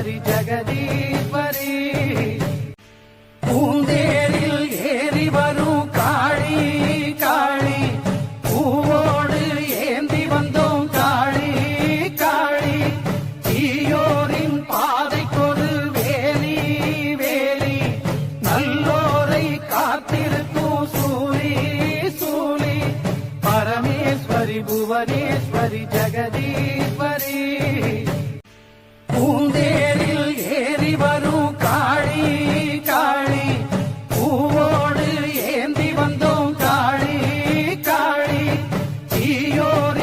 பரமேஸ்வரி ஜெகதீஸ்வரி. பூந்தேரில் ஏறி வரும் காளி காளி, பூவோடு ஏந்தி வந்தோம் காளி காளி. தீயோரின் பாதைக்கொரு வேலி வேலி, நல்லோரை காத்திருக்கும் சூலி சூலி. பரமேஸ்வரி புவனேஸ்வரி ஜெகதீஸ்வரி. பூந்தேரில் ஏறி வரும் காளி காளி, பூவோடு ஏந்தி வந்தோம் காளி காளி. தீயோர்